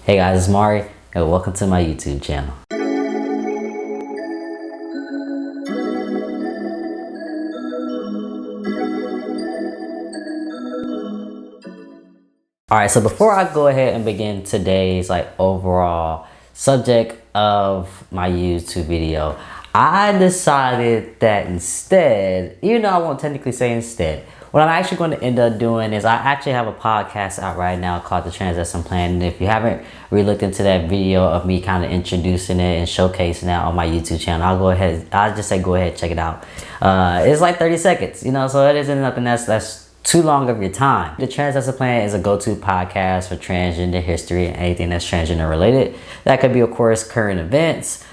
Hey guys, it's Mari, and welcome to my YouTube channel. Alright, so before I go ahead and begin today's overall subject of my YouTube video, I decided that instead, even though I won't technically say instead, what I'm actually going to end up doing is I actually have a podcast out right now called the Transvestite Plan. And if you haven't really looked into that video of me kind of introducing it and showcasing that on my YouTube channel, I'll just say go ahead and check it out. It's like 30 seconds, so it isn't nothing that's too long of your time. The Transvestite Plan is a go-to podcast for transgender history and anything that's transgender related. That could be, of course, current events,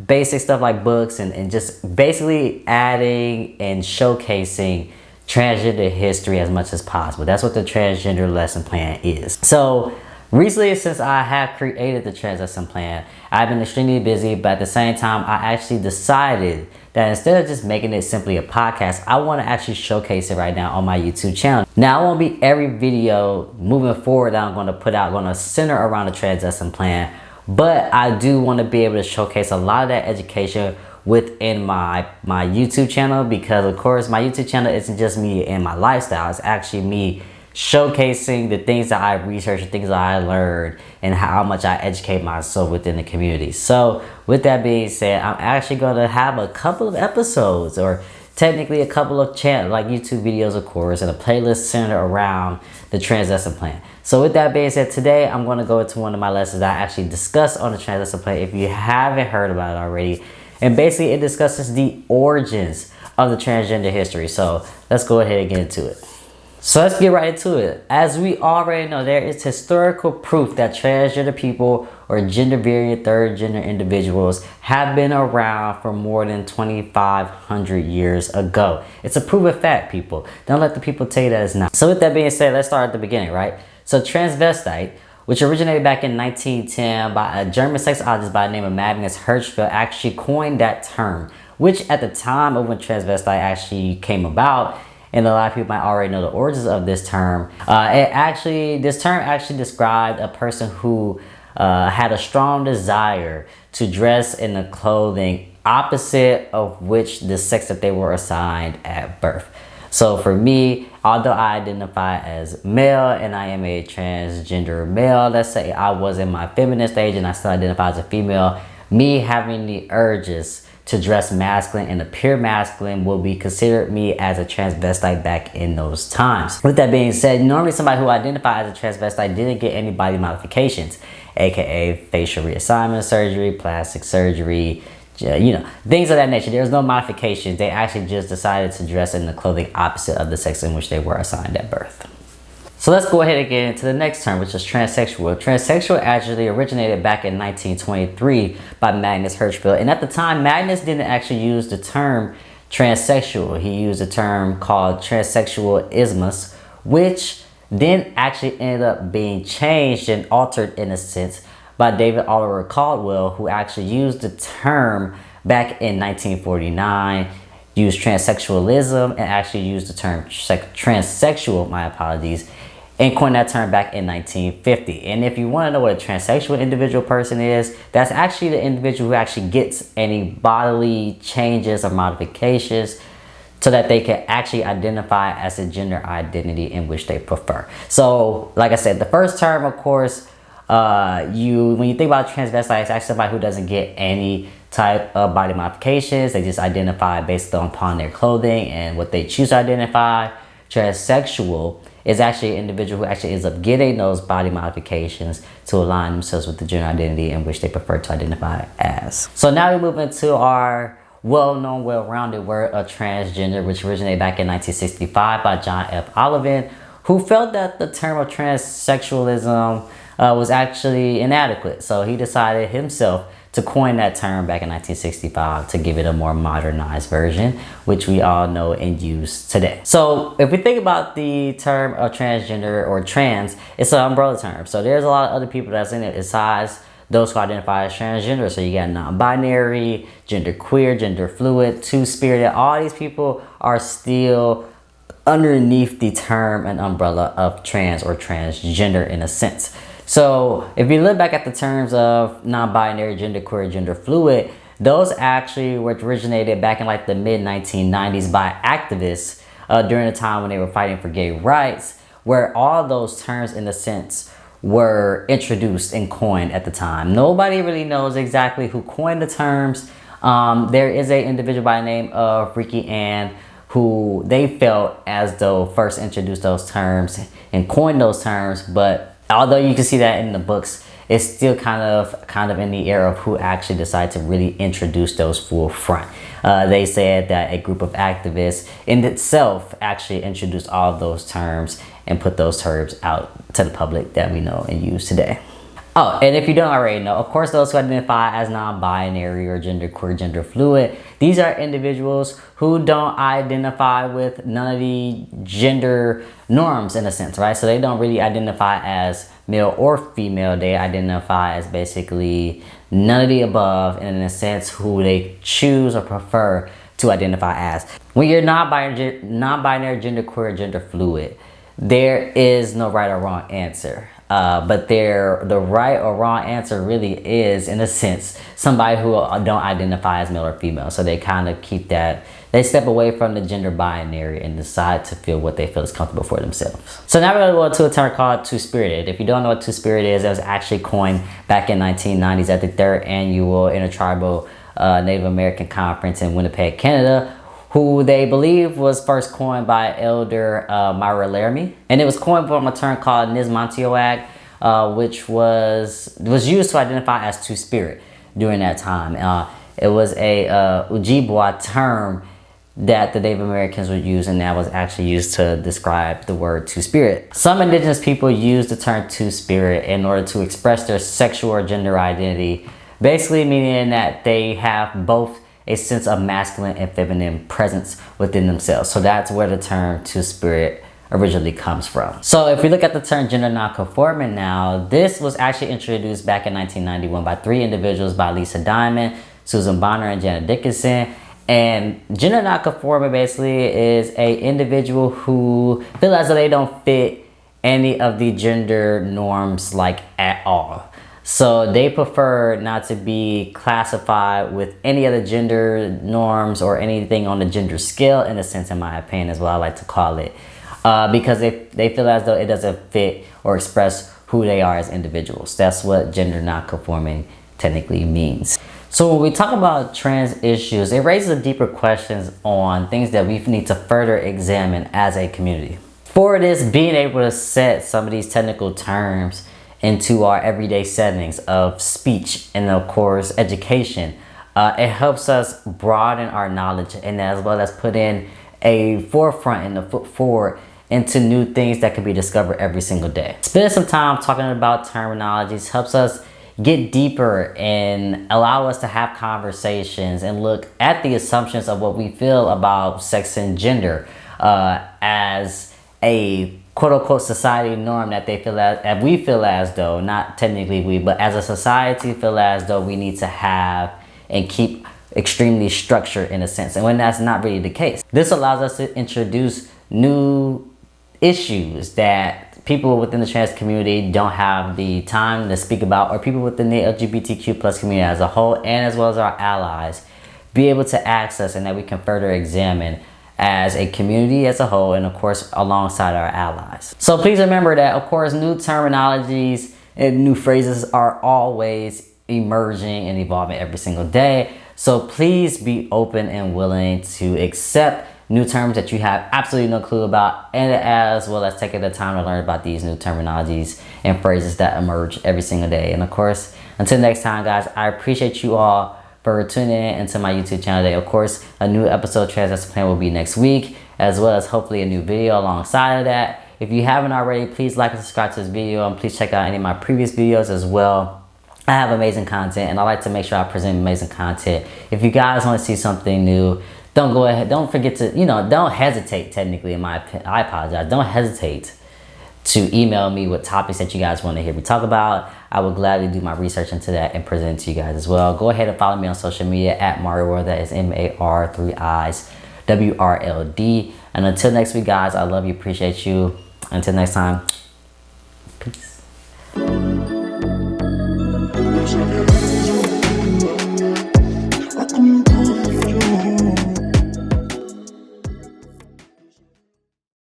basic stuff like books, and just basically adding and showcasing transgender history as much as possible. That's what the Transgender lesson plan is. So recently, since I have created the Transvestite Plan, I've been extremely busy, but at the same time, I actually decided that instead of just making it simply a podcast, I want to actually showcase it right now on my YouTube channel. Now, it won't be every video moving forward that I'm going to put out going to center around the Transvestite Plan, but I do want to be able to showcase a lot of that education within my YouTube channel, because of course my YouTube channel isn't just me and my lifestyle. It's actually me showcasing the things that I researched, the things that I learned, and how much I educate myself within the community. So with that being said, I'm actually going to have a couple of episodes, or technically a couple of YouTube videos, of course, and a playlist centered around the Transvestite Plan. So with that being said, today I'm going to go into one of my lessons that I actually discussed on the Transvestite Plan if you haven't heard about it already. And basically it discusses the origins of the transgender history. So let's go ahead and get into it. So let's get right into it. As we already know, there is historical proof that transgender people or gender variant third gender individuals have been around for more than 2,500 years ago. It's a proven fact, people. Don't let the people tell you that it's not. So with that being said, let's start at the beginning, right? So transvestite, which originated back in 1910 by a German sexologist by the name of Magnus Hirschfeld, actually coined that term, which at the time of when transvestite actually came about, and a lot of people might already know the origins of this term, this term actually described a person who had a strong desire to dress in the clothing opposite of which the sex that they were assigned at birth. So for me, although I identify as male and I am a transgender male, let's say I was in my feminine stage and I still identify as a female, me having the urges to dress masculine and appear masculine will be considered me as a transvestite back in those times. With that being said, normally somebody who identifies as a transvestite didn't get any body modifications, aka facial reassignment surgery, plastic surgery, things of that nature. There's no modifications. They actually just decided to dress in the clothing opposite of the sex in which they were assigned at birth. So let's go ahead and get into the next term, which is transsexual. Transsexual actually originated back in 1923 by Magnus Hirschfeld. And at the time, Magnus didn't actually use the term transsexual. He used a term called transsexualismus, which then actually ended up being changed and altered in a sense by David Oliver Caldwell, who actually used the term back in 1949, used transsexualism, and actually used the term transsexual, my apologies, and coined that term back in 1950. And if you want to know what a transsexual individual person is, that's actually the individual who actually gets any bodily changes or modifications so that they can actually identify as a gender identity in which they prefer. So like I said, the first term, of course, when you think about transvestite, it's actually somebody who doesn't get any type of body modifications. They just identify based upon their clothing and what they choose to identify. Transsexual is actually an individual who actually ends up getting those body modifications to align themselves with the gender identity in which they prefer to identify as. So now we move into our well-known, well-rounded word of transgender, which originated back in 1965 by John F. Olivan, who felt that the term of transsexualism was actually inadequate. So he decided himself to coin that term back in 1965 to give it a more modernized version, which we all know and use today. So if we think about the term of transgender or trans, it's an umbrella term. So there's a lot of other people that's in it besides those who identify as transgender. So you got non-binary, genderqueer, gender fluid, two-spirited. All these people are still underneath the term and umbrella of trans or transgender in a sense. So if you look back at the terms of non-binary, genderqueer, gender fluid, those actually were originated back in like the mid 1990s by activists during a time when they were fighting for gay rights, where all those terms in a sense were introduced and coined at the time. Nobody really knows exactly who coined the terms. There is an individual by the name of Ricky Ann who they felt as though first introduced those terms and coined those terms, but although you can see that in the books, it's still kind of in the era of who actually decided to really introduce those full front. They said that a group of activists in itself actually introduced all of those terms and put those terms out to the public that we know and use today. Oh, and if you don't already know, of course, those who identify as non-binary or genderqueer, gender fluid, these are individuals who don't identify with none of the gender norms in a sense, right? So they don't really identify as male or female. They identify as basically none of the above, and in a sense, who they choose or prefer to identify as. When you're non-binary, genderqueer, gender fluid, there is no right or wrong answer. But the right or wrong answer really is, in a sense, somebody who don't identify as male or female. So they kind of keep that, they step away from the gender binary and decide to feel what they feel is comfortable for themselves. So now we're going to go to a term called Twospirited. If you don't know what Twospirited is, it was actually coined back in 1990s at the 3rd annual Intertribal Native American Conference in Winnipeg, Canada, who they believe was first coined by Elder mariiiwrld. And it was coined from a term called Nismantioag, which was used to identify as Two-Spirit during that time. It was a Ojibwa term that the Native Americans would use, and that was actually used to describe the word Two-Spirit. Some indigenous people use the term Two-Spirit in order to express their sexual or gender identity, basically meaning that they have both a sense of masculine and feminine presence within themselves. So that's where the term Two-Spirit originally comes from. So if we look at the term gender nonconforming now, this was actually introduced back in 1991 by 3 individuals, by Lisa Diamond, Susan Bonner, and Janet Dickinson. And gender nonconforming basically is a individual who feel as though they don't fit any of the gender norms like at all. So they prefer not to be classified with any of the gender norms or anything on the gender scale, in a sense, in my opinion, is what I like to call it. Because they feel as though it doesn't fit or express who they are as individuals. That's what gender nonconforming technically means. So when we talk about trans issues, it raises deeper questions on things that we need to further examine as a community. For this, being able to set some of these technical terms into our everyday settings of speech and of course education, it helps us broaden our knowledge, and as well as put in a forefront and a foot forward into new things that can be discovered every single day. Spending some time talking about terminologies helps us get deeper and allow us to have conversations and look at the assumptions of what we feel about sex and gender as a quote-unquote society norm that they feel as we feel as though, not technically we, but as a society feel as though we need to have and keep extremely structured in a sense, and when that's not really the case. This allows us to introduce new issues that people within the trans community don't have the time to speak about, or people within the LGBTQ plus community as a whole, and as well as our allies, be able to access, and that we can further examine as a community as a whole, and of course alongside our allies. So please remember that of course new terminologies and new phrases are always emerging and evolving every single day. So please be open and willing to accept new terms that you have absolutely no clue about, and as well as taking the time to learn about these new terminologies and phrases that emerge every single day. And of course, until next time guys, I appreciate you all for tuning in into my YouTube channel today. Of course, a new episode of Transvestite Plan will be next week, as well as hopefully a new video alongside of that. If you haven't already, please like and subscribe to this video, and please check out any of my previous videos as well. I have amazing content, and I like to make sure I present amazing content. If you guys want to see something new, don't forget to, don't hesitate, technically, in my opinion. I apologize. Don't hesitate to email me with topics that you guys want to hear me talk about. I will gladly do my research into that and present it to you guys as well. Go ahead and follow me on social media at mariiiwrld. That is MAR3IWRLD. And until next week, guys, I love you, appreciate you. Until next time, peace. of your life.